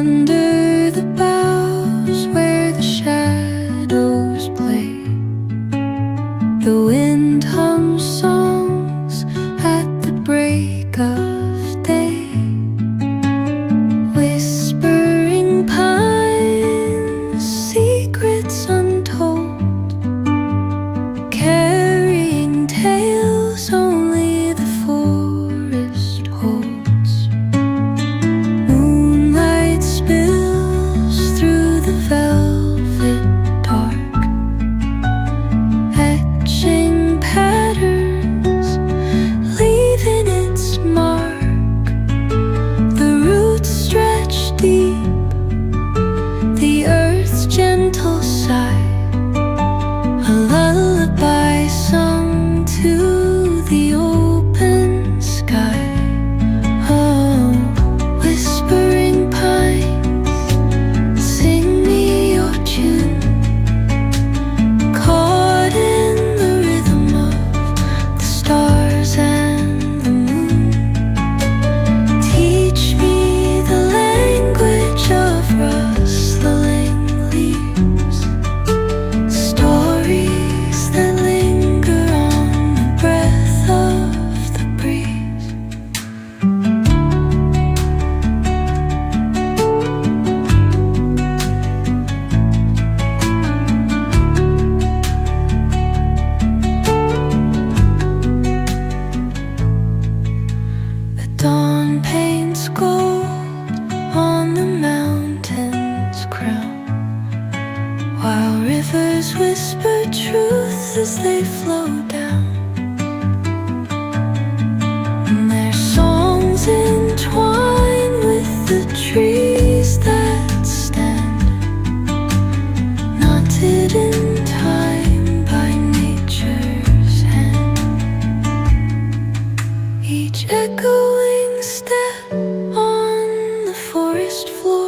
Under the boughs where the shadows play, the wind hums songs at the break of day. Whispering pines, secrets untold, carrying tales only the forest holds. Moonlight spills through the velvet dark, etching patterns, leaving its mark. The roots stretch deep, the earth's gentle sigh, a lullaby sung to the open sky. Oh, whispering pines, sing me your tune, caught in the rhythm of the stars and the moon. Teach me the language of rustling leaves, stories that linger on the breath of the breeze. The dawn paints gold on the mountain's crown, while rivers whisper truth as they flow down. And their songs entwine with the trees that stand, knotted in time by nature's hand. Each echoing step on the forest floor